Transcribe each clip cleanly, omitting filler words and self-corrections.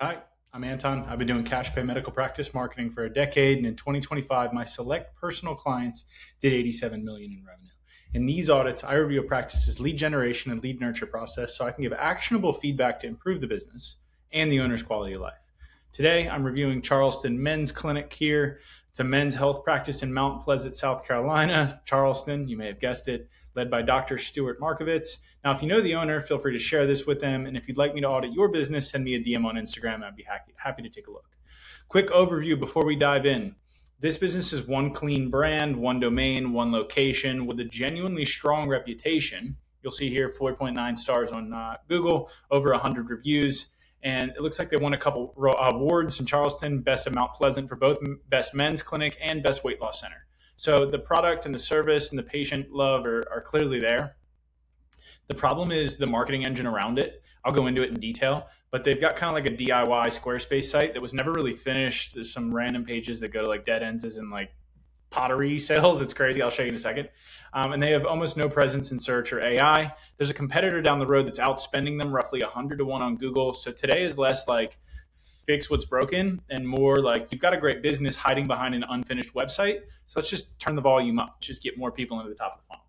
Hi, I'm Anton. I've been doing cash pay medical practice marketing for a decade, and in 2025, my select personal clients did 87 million in revenue. In these audits, I review a practice's lead generation and lead nurture process so I can give actionable feedback to improve the business and the owner's quality of life. Today, I'm reviewing Charleston Men's Clinic here. It's a men's health practice in Mount Pleasant, South Carolina. Charleston, you may have guessed it, led by Dr. Stuart Markovitz. Now, if you know the owner, feel free to share this with them. And if you'd like me to audit your business, send me a DM on Instagram. I'd be happy to take a look. Quick overview before we dive in. This business is one clean brand, one domain, one location with a genuinely strong reputation. You'll see here 4.9 stars on Google, over 100 reviews. And it looks like they won a couple awards in Charleston, Best of Mount Pleasant for both Best Men's Clinic and Best Weight Loss Center. So the product and the service and the patient love are clearly there. The problem is the marketing engine around it. I'll go into it in detail, but they've got kind of like a DIY Squarespace site that was never really finished. There's some random pages that go to like dead ends and like pottery sales. It's crazy. I'll show you in a second. And they have almost no presence in search or AI. There's a competitor down the road that's outspending them roughly 100 to 1 on Google. So today is less like fix what's broken and more like you've got a great business hiding behind an unfinished website. So let's just turn the volume up, just get more people into the top of the funnel.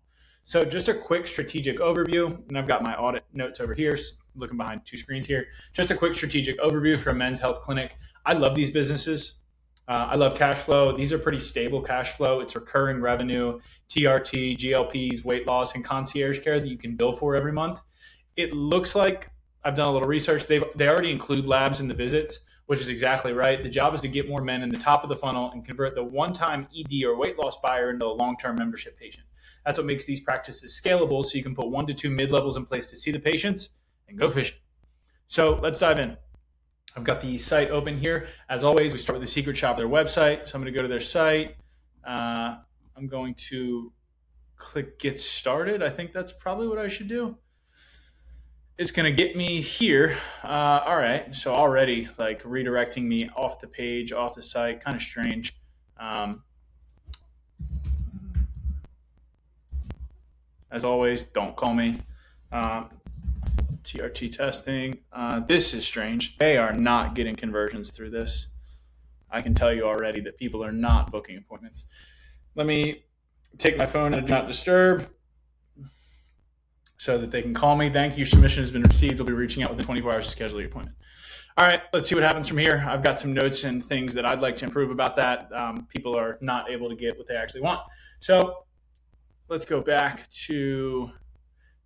So just a quick strategic overview, and I've got my audit notes over here, looking behind two screens here. Just a quick strategic overview for a men's health clinic. I love these businesses. I love cash flow. These are pretty stable cash flow. It's recurring revenue, TRT, GLPs, weight loss, and concierge care that you can bill for every month. It looks like I've done a little research. They already include labs in the visits, which is exactly right. The job is to get more men in the top of the funnel and convert the one-time ED or weight loss buyer into a long-term membership patient. That's what makes these practices scalable, so you can put 1 to 2 mid-levels in place to see the patients and go fishing. So let's dive in. I've got the site open here. As always, we start with the secret shop, their website. So I'm going to go to their site. I'm going to click get started. I think that's probably what I should do. It's going to get me here. All right. So already like redirecting me off the page, off the site, kind of strange. As always, don't call me. TRT testing. This is strange. They are not getting conversions through this. I can tell you already that people are not booking appointments. Let me take my phone and do not disturb so that they can call me. Thank you. Submission has been received. We'll be reaching out within 24 hours to schedule your appointment. All right, let's see what happens from here. I've got some notes and things that I'd like to improve about that. People are not able to get what they actually want. So let's go back to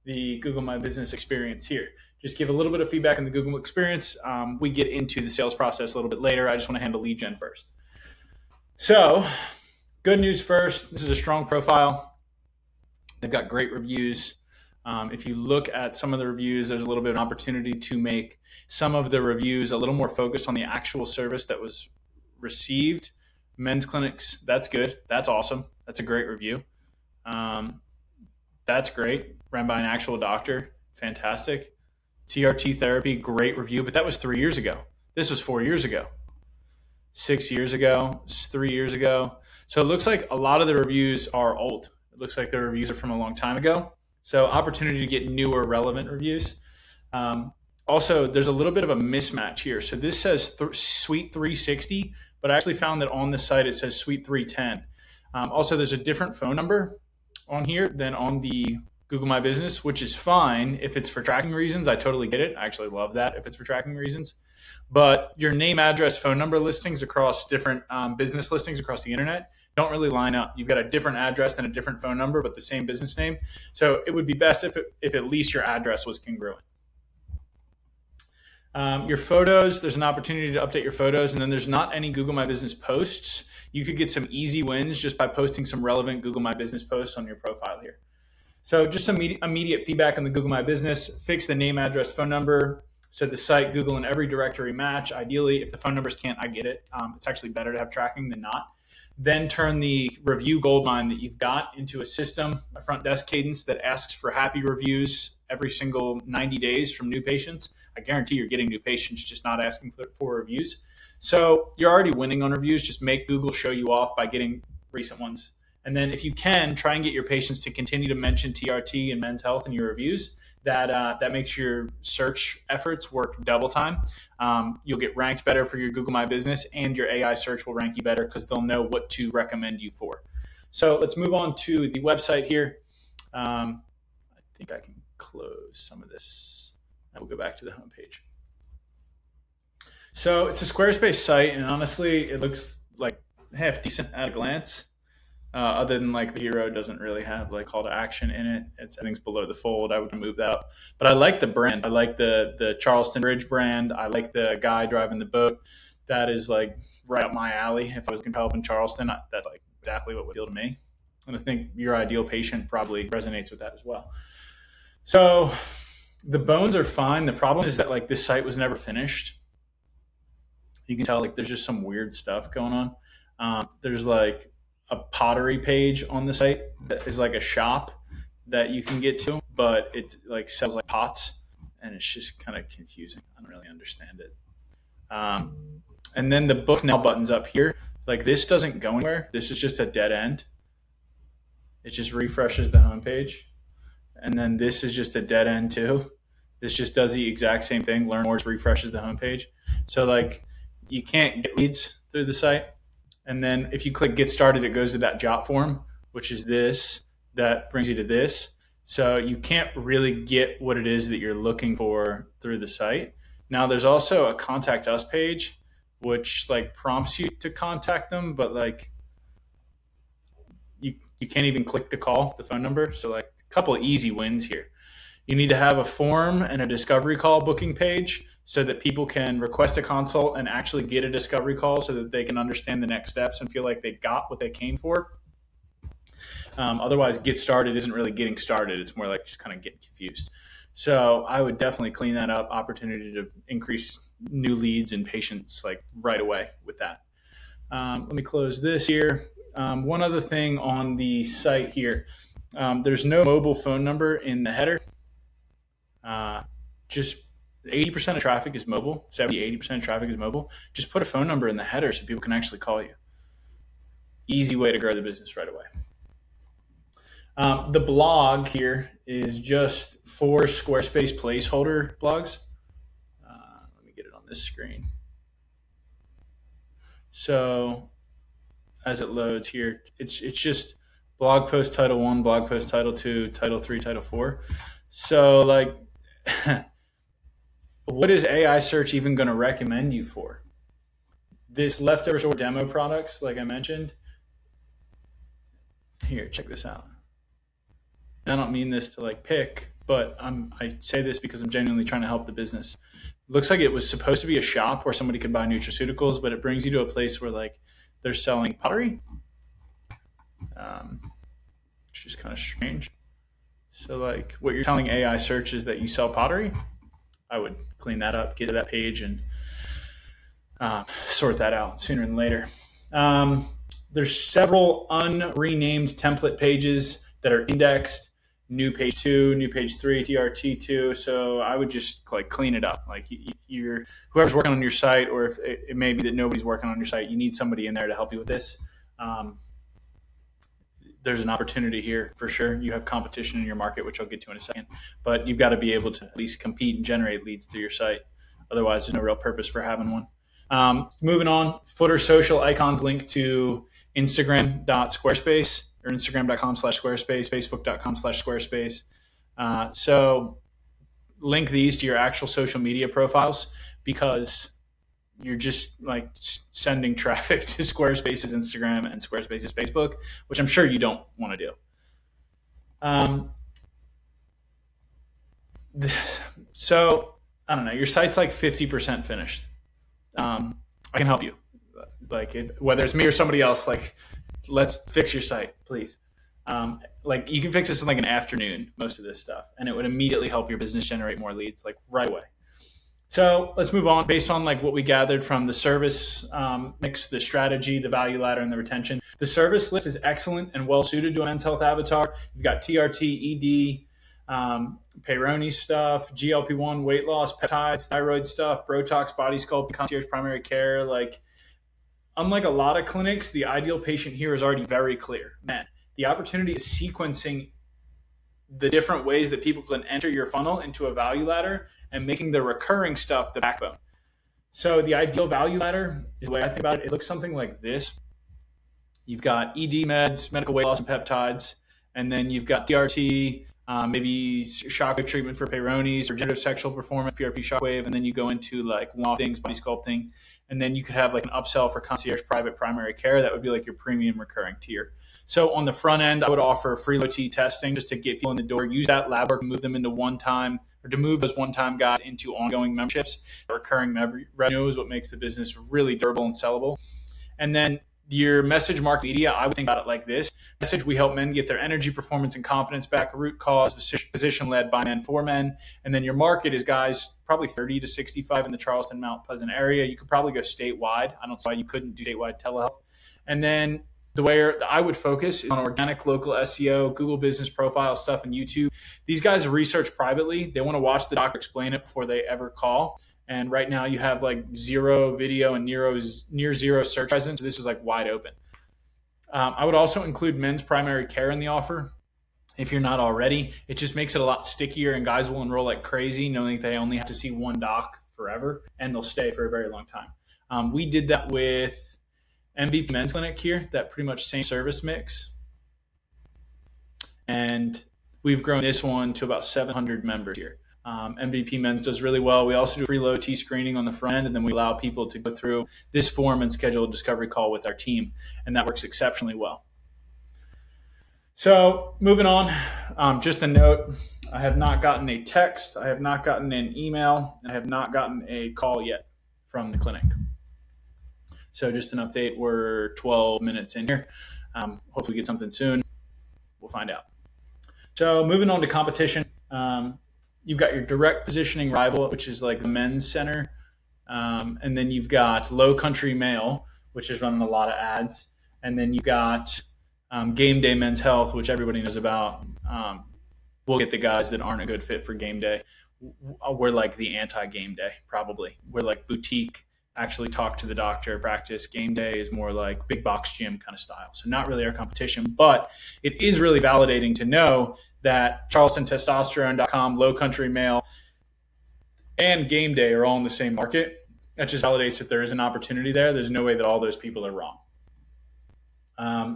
the Google My Business experience here. Just give a little bit of feedback on the Google experience. We get into the sales process a little bit later. I just want to handle lead gen first. So good news first. This is a strong profile. They've got great reviews. If you look at some of the reviews, there's a little bit of an opportunity to make some of the reviews a little more focused on the actual service that was received. Men's clinics, that's good. That's awesome. That's a great review. That's great. Ran by an actual doctor. Fantastic. TRT therapy, great review, but that was 3 years ago. This was 4 years ago. 6 years ago, 3 years ago. So it looks like a lot of the reviews are old. It looks like the reviews are from a long time ago. So opportunity to get newer, relevant reviews. Also, there's a little bit of a mismatch here. So this says Suite 360, but I actually found that on the site it says Suite 310. Also, there's a different phone number on here than on the Google My Business, which is fine if it's for tracking reasons. I totally get it. I actually love that if it's for tracking reasons. But your name, address, phone number listings across different business listings across the internet don't really line up. You've got a different address and a different phone number, but the same business name. So it would be best if at least your address was congruent. Your photos, there's an opportunity to update your photos, and then there's not any Google My Business posts. You could get some easy wins just by posting some relevant Google My Business posts on your profile here. So just some immediate feedback on the Google My Business. Fix the name, address, phone number. So the site, Google, and every directory match. Ideally, if the phone numbers can't, I get it. It's actually better to have tracking than not. Then turn the review goldmine that you've got into a system, a front desk cadence that asks for happy reviews every single 90 days from new patients. I guarantee you're getting new patients, just not asking for reviews. So you're already winning on reviews. Just make Google show you off by getting recent ones. And then if you can, try and get your patients to continue to mention TRT and men's health in your reviews. That makes your search efforts work double time. You'll get ranked better for your Google My Business, and your AI search will rank you better because they'll know what to recommend you for. So let's move on to the website here. I think I can close some of this. I will go back to the homepage. So it's a Squarespace site, and honestly, it looks like half decent at a glance. Other than like the hero doesn't really have like call to action in it. Everything's below the fold. I would remove that. But I like the brand. I like the Charleston Bridge brand. I like the guy driving the boat. That is like right up my alley. If I was going to help in Charleston, that's like exactly what would appeal to me. And I think your ideal patient probably resonates with that as well. So the bones are fine. The problem is that like this site was never finished. You can tell like there's just some weird stuff going on. There's like a pottery page on the site that is like a shop that you can get to, but it like sells like pots, and it's just kind of confusing. I don't really understand it. And then the book now button's up here. Like this doesn't go anywhere. This is just a dead end. It just refreshes the homepage. And then this is just a dead end too. This just does the exact same thing. Learn more, refreshes the homepage. So like you can't get leads through the site. And then if you click get started, it goes to that jot form, which is this, that brings you to this. So you can't really get what it is that you're looking for through the site. Now there's also a contact us page, which like prompts you to contact them, but like you can't even click to call the phone number. So like a couple of easy wins here. You need to have a form and a discovery call booking page so that people can request a consult and actually get a discovery call so that they can understand the next steps and feel like they got what they came for. Otherwise, get started isn't really getting started. It's more like just kind of getting confused. So I would definitely clean that up. Opportunity to increase new leads and patients like right away with that. Let me close this here. One other thing on the site here. There's no mobile phone number in the header. Just 80% of traffic is mobile. 70-80% of traffic is mobile. Just put a phone number in the header so people can actually call you. Easy way to grow the business right away. The blog here is just 4 Squarespace placeholder blogs. Let me get it on this screen. So as it loads here, it's just blog post title 1, blog post title 2, title 3, title 4. So like, what is AI search even going to recommend you for? This leftovers or demo products, like I mentioned. Here, check this out. And I don't mean this to like pick, but I say this because I'm genuinely trying to help the business. It looks like it was supposed to be a shop where somebody could buy nutraceuticals, but it brings you to a place where like they're selling pottery. It's just kind of strange. So like what you're telling AI search is that you sell pottery. I would clean that up, get to that page, and sort that out sooner than later. There's several unrenamed template pages that are indexed. New page 2, new page 3, TRT2. So I would just like clean it up. Like you're whoever's working on your site, or if it may be that nobody's working on your site, you need somebody in there to help you with this. There's an opportunity here for sure. You have competition in your market, which I'll get to in a second, but you've got to be able to at least compete and generate leads through your site. Otherwise, there's no real purpose for having one. Moving on, footer social icons link to Instagram.Squarespace or Instagram.com/Squarespace, Facebook.com/Squarespace. So link these to your actual social media profiles because you're just like sending traffic to Squarespace's Instagram and Squarespace's Facebook, which I'm sure you don't want to do. So I don't know, your site's like 50% finished. I can help you. Like whether it's me or somebody else, like let's fix your site, please. Like you can fix this in like an afternoon, most of this stuff, and it would immediately help your business generate more leads like right away. So let's move on. Based on like what we gathered from the service mix, the strategy, the value ladder, and the retention, the service list is excellent and well suited to a men's health avatar. You've got TRT, ED, Peyronie stuff, GLP-1, weight loss, peptides, thyroid stuff, Botox, body sculpt, concierge primary care. Like, unlike a lot of clinics, the ideal patient here is already very clear. Men. the opportunity is sequencing the different ways that people can enter your funnel into a value ladder and making the recurring stuff the backbone. So the ideal value ladder is the way I think about it. It looks something like this. You've got ED meds, medical weight loss and peptides, and then you've got DRT, maybe shockwave treatment for Peyronie's, regenerative sexual performance, PRP shockwave, and then you go into like one-off things, body sculpting, and then you could have like an upsell for concierge private primary care. That would be like your premium recurring tier. So on the front end, I would offer free low-T testing just to get people in the door. Use that lab work to move them into one-time, or to move those one-time guys into ongoing memberships. Recurring revenue is what makes the business really durable and sellable. And then your message market media, I would think about it like this. Message, we help men get their energy, performance, and confidence back. Root cause, physician-led by men for men. And then your market is guys probably 30 to 65 in the Charleston, Mount Pleasant area. You could probably go statewide. I don't see why you couldn't do statewide telehealth. And then the way I would focus is on organic local SEO, Google business profile stuff, and YouTube. These guys research privately. They want to watch the doctor explain it before they ever call. And right now you have like zero video and near zero search presence. So this is like wide open. I would also include men's primary care in the offer. If you're not already, it just makes it a lot stickier, and guys will enroll like crazy knowing they only have to see one doc forever and they'll stay for a very long time. We did that with MVP Men's Clinic here, that pretty much same service mix. And we've grown this one to about 700 members here. MVP Men's does really well. We also do free low-T screening on the front end, and then we allow people to go through this form and schedule a discovery call with our team, and that works exceptionally well. So moving on, just a note, I have not gotten a text, I have not gotten an email, and I have not gotten a call yet from the clinic. So just an update, we're 12 minutes in here. Hopefully we get something soon. We'll find out. So moving on to competition. You've got your direct positioning rival, which is like the men's center. And then you've got Low Country Mail, which is running a lot of ads. And then you've got Game Day Men's Health, which everybody knows about. We'll get the guys that aren't a good fit for Game Day. We're like the anti-Game Day, probably. We're like boutique, actually talk to the doctor practice. Game Day is more like big box gym kind of style. So not really our competition, but it is really validating to know that CharlestonTestosterone.com, Low Country Mail, and Game Day are all in the same market. That just validates that there is an opportunity there. There's no way that all those people are wrong.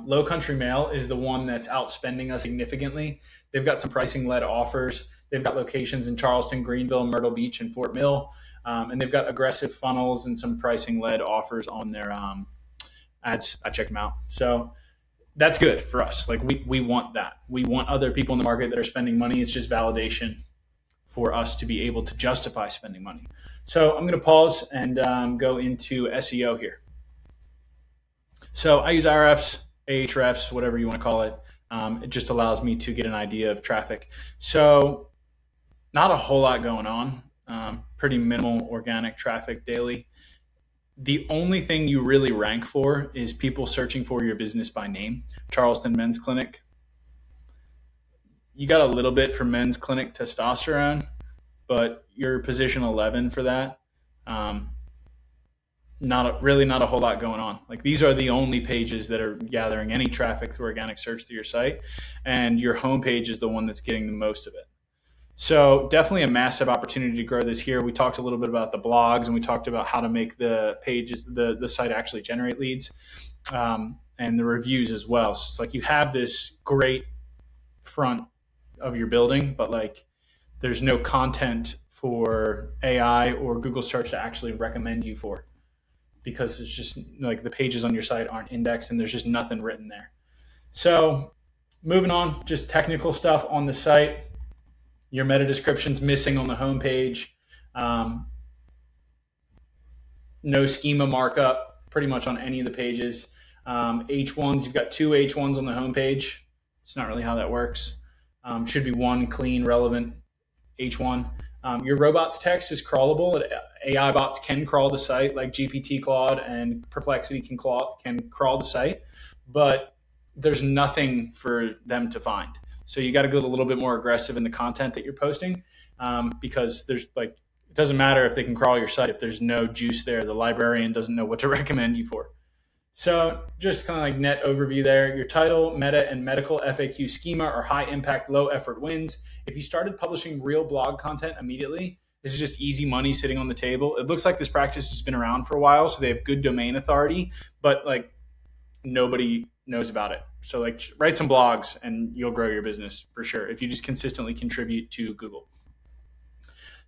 Low Country Mail is the one that's outspending us significantly. They've got some pricing-led offers. They've got locations in Charleston, Greenville, Myrtle Beach, and Fort Mill. And they've got aggressive funnels and some pricing-led offers on their ads. I checked them out. So that's good for us. Like we want that. We want other people in the market that are spending money. It's just validation for us to be able to justify spending money. So I'm going to pause and go into SEO here. So I use RFs, Ahrefs, whatever you want to call it. It just allows me to get an idea of traffic. So not a whole lot going on. Pretty minimal organic traffic daily. The only thing you really rank for is people searching for your business by name. Charleston Men's Clinic. You got a little bit for Men's Clinic Testosterone, but you're position 11 for that. Not a whole lot going on. Like these are the only pages that are gathering any traffic through organic search through your site, and your homepage is the one that's getting the most of it. So definitely a massive opportunity to grow this here. We talked a little bit about the blogs, and we talked about how to make the pages, the site actually generate leads, and the reviews as well. So it's like you have this great front of your building, but like there's no content for AI or Google search to actually recommend you for, because it's just like the pages on your site aren't indexed and there's just nothing written there. So moving on, just technical stuff on the site. Your meta description's missing on the homepage. No schema markup pretty much on any of the pages. H1s, you've got two H1s on the homepage. It's not really how that works. Should be one clean, relevant H1. Your robots text is crawlable. AI bots can crawl the site, like GPT Claude and Perplexity can crawl the site, but there's nothing for them to find. So you got to get a little bit more aggressive in the content that you're posting, because there's like, it doesn't matter if they can crawl your site if there's no juice there. The librarian doesn't know what to recommend you for. So just kind of like net overview there. Your title, meta, and medical FAQ schema are high impact, low effort wins. If you started publishing real blog content immediately, this is just easy money sitting on the table. It looks like this practice has been around for a while, so they have good domain authority, but like nobody knows about it. So like write some blogs and you'll grow your business for sure if you just consistently contribute to Google.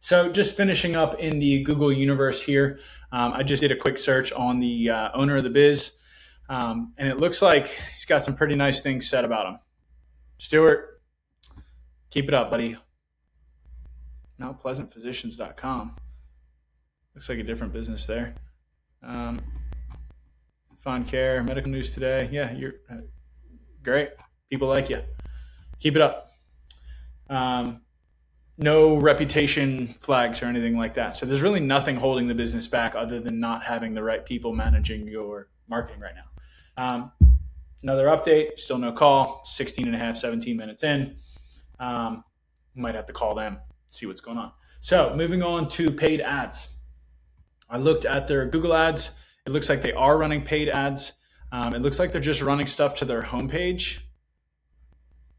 So just finishing up in the Google universe here, I just did a quick search on the owner of the biz, and it looks like he's got some pretty nice things said about him. Stuart, keep it up, buddy. NowPleasantPhysicians.com. Looks like a different business there. Fond Care, Medical News Today. Yeah, you're great. People like you. Keep it up. No reputation flags or anything like that. So there's really nothing holding the business back other than not having the right people managing your marketing right now. Another update, still no call, 16 and a half, 17 minutes in. Might have to call them, see what's going on. So moving on to paid ads. I looked at their Google ads. It looks like they are running paid ads. It looks like they're just running stuff to their homepage,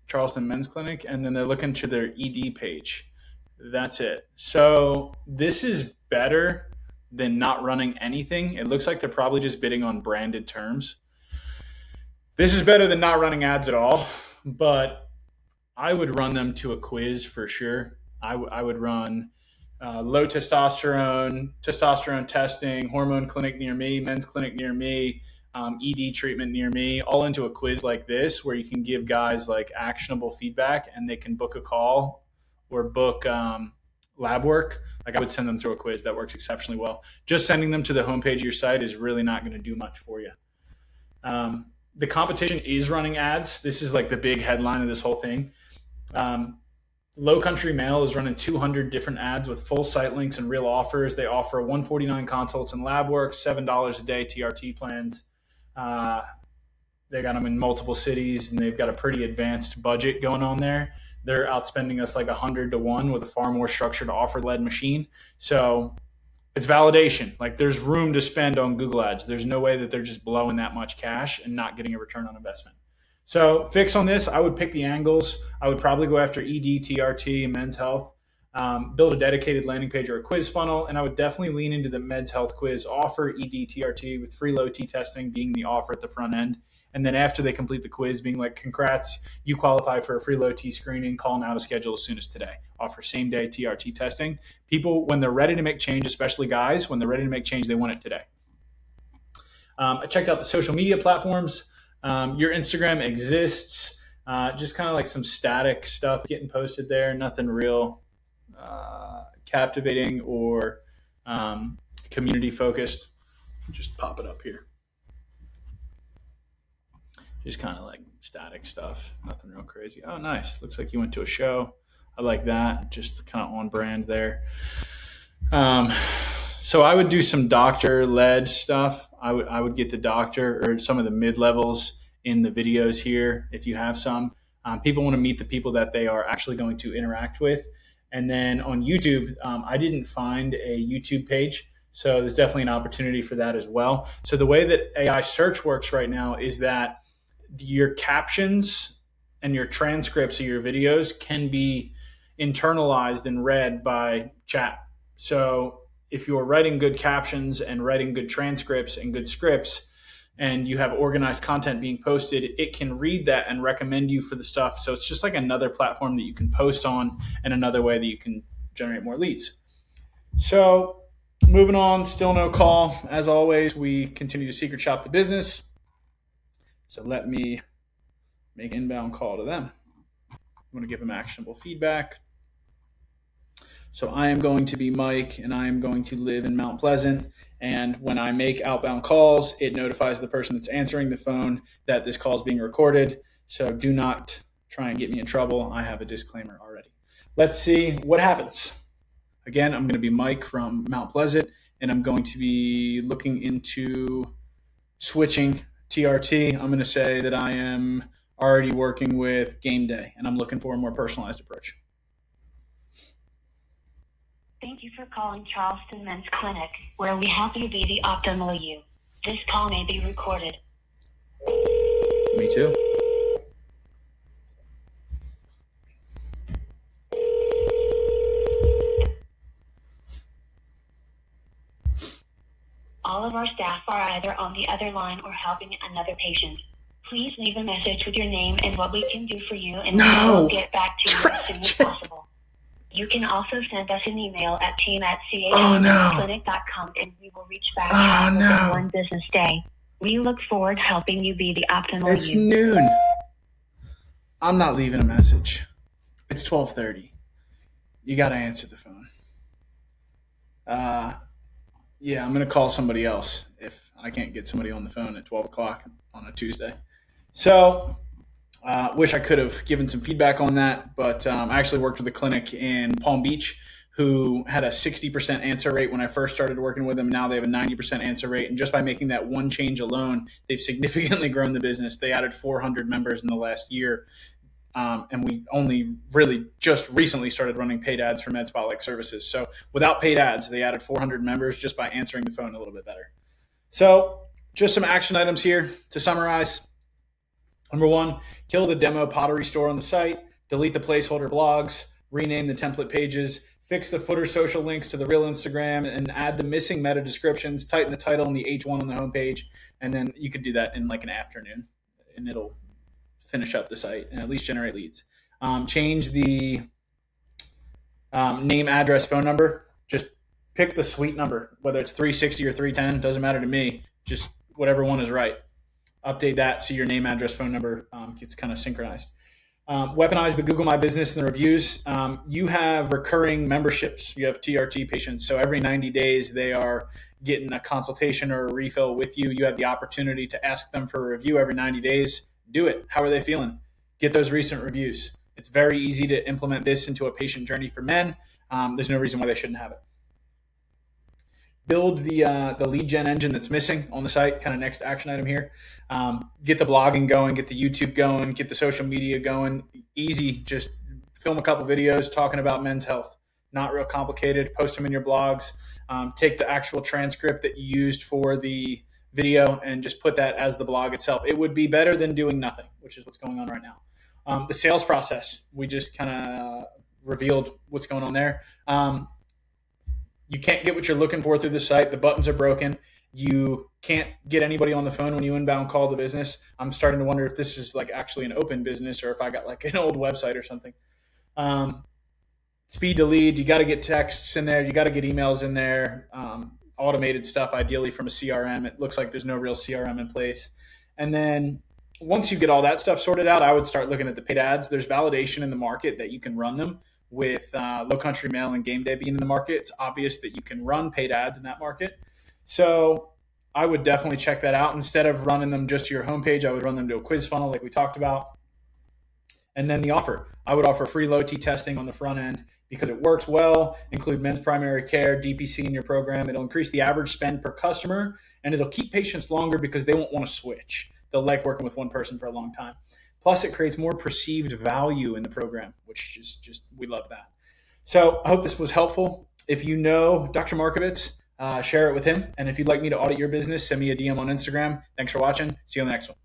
Charleston Men's Clinic, and then they're looking to their ED page. That's it. So this is better than not running anything. It looks like they're probably just bidding on branded terms. This is better than not running ads at all, but I would run them to a quiz for sure. I would run low testosterone testing, hormone clinic near me, men's clinic near me, ED treatment near me, all into a quiz like this where you can give guys like actionable feedback and they can book a call or book lab work. Like I would send them through a quiz that works exceptionally well. Just sending them to the homepage of your site is really not going to do much for you. The competition is running ads. This is like the big headline of this whole thing. Low Country Mail is running 200 different ads with full site links and real offers. They offer $149 consults and lab work, $7 a day TRT plans. They got them in multiple cities and they've got a pretty advanced budget going on there. They're outspending us like 100 to 1 with a far more structured offer-led machine. So it's validation. Like there's room to spend on Google ads. There's no way that they're just blowing that much cash and not getting a return on investment. So fix on this, I would pick the angles. I would probably go after ED, TRT, and men's health. Build a dedicated landing page or a quiz funnel, and I would definitely lean into the men's health quiz offer, ED, TRT, with free low T testing being the offer at the front end. And then after they complete the quiz, being like, congrats, you qualify for a free low T screening, call now to schedule as soon as today. Offer same day TRT testing. People, when they're ready to make change, especially guys, when they're ready to make change, they want it today. I checked out the social media platforms. Your Instagram exists. Just kind of like some static stuff getting posted there. Nothing real captivating or community focused. Just pop it up here. Just kind of like static stuff. Nothing real crazy. Oh, nice. Looks like you went to a show. I like that. Just kind of on brand there. So I would do some doctor-led stuff. I would get the doctor or some of the mid-levels in the videos here if you have some. People want to meet the people that they are actually going to interact with. And then on YouTube, I didn't find a YouTube page. So there's definitely an opportunity for that as well. So the way that AI search works right now is that your captions and your transcripts of your videos can be internalized and read by chat. So if you're writing good captions and writing good transcripts and good scripts and you have organized content being posted, it can read that and recommend you for the stuff. So it's just like another platform that you can post on and another way that you can generate more leads. So moving on, still no call. As always, we continue to secret shop the business. So let me make an inbound call to them. I'm going to give them actionable feedback. So I am going to be Mike and I am going to live in Mount Pleasant. And when I make outbound calls, it notifies the person that's answering the phone that this call is being recorded. So do not try and get me in trouble. I have a disclaimer already. Let's see what happens. Again, I'm going to be Mike from Mount Pleasant and I'm going to be looking into switching TRT. I'm going to say that I am already working with game day and I'm looking for a more personalized approach. Thank you for calling Charleston Men's Clinic, where we help you be the optimal you. This call may be recorded. Me too. All of our staff are either on the other line or helping another patient. Please leave a message with your name and what we can do for you, and we will get back to you as soon as possible. You can also send us an email at team@chclinic.com and we will reach back out within one business day. We look forward to helping you be the optimal It's you. noon. I'm not leaving a message. It's 12:30. You got to answer the phone. Yeah, I'm going to call somebody else if I can't get somebody on the phone at 12 o'clock on a Tuesday. So wish I could have given some feedback on that, but I actually worked with a clinic in Palm Beach who had a 60% answer rate when I first started working with them. Now they have a 90% answer rate. And just by making that one change alone, they've significantly grown the business. They added 400 members in the last year. And we only really just recently started running paid ads for MedSpot-like services. So without paid ads, they added 400 members just by answering the phone a little bit better. So just some action items here to summarize. Number one, kill the demo pottery store on the site, delete the placeholder blogs, rename the template pages, fix the footer social links to the real Instagram, and add the missing meta descriptions, tighten the title and the H1 on the homepage. And then you could do that in like an afternoon and it'll finish up the site and at least generate leads. Change the name, address, phone number. Just pick the suite number, whether it's 360 or 310, doesn't matter to me. Just whatever one is right. Update that so your name, address, phone number gets kind of synchronized. Weaponize the Google My Business and the reviews. You have recurring memberships. You have TRT patients. So every 90 days, they are getting a consultation or a refill with you. You have the opportunity to ask them for a review every 90 days. Do it. How are they feeling? Get those recent reviews. It's very easy to implement this into a patient journey for men. There's no reason why they shouldn't have it. Build the lead gen engine that's missing on the site, kind of next action item here. Get the blogging going, get the YouTube going, get the social media going. Easy, just film a couple videos talking about men's health. Not real complicated. Post them in your blogs. Take the actual transcript that you used for the video and just put that as the blog itself. It would be better than doing nothing, which is what's going on right now. The sales process, we just kind of revealed what's going on there. You can't get what you're looking for through the site. The buttons are broken. You can't get anybody on the phone when you inbound call the business. I'm starting to wonder if this is like actually an open business or if I got like an old website or something. Speed to lead. You got to get texts in there. You got to get emails in there. Automated stuff, ideally from a CRM. It looks like there's no real CRM in place. And then once you get all that stuff sorted out, I would start looking at the paid ads. There's validation in the market that you can run them. With Low Country Mail and Game Day being in the market, it's obvious that you can run paid ads in that market. So I would definitely check that out. Instead of running them just to your homepage, I would run them to a quiz funnel like we talked about. And then the offer. I would offer free low T testing on the front end because it works well. Include men's primary care, DPC in your program. It'll increase the average spend per customer, and it'll keep patients longer because they won't want to switch. They'll like working with one person for a long time. Plus, it creates more perceived value in the program, which is just, we love that. So I hope this was helpful. If you know Dr. Markovitz, share it with him. And if you'd like me to audit your business, send me a DM on Instagram. Thanks for watching. See you on the next one.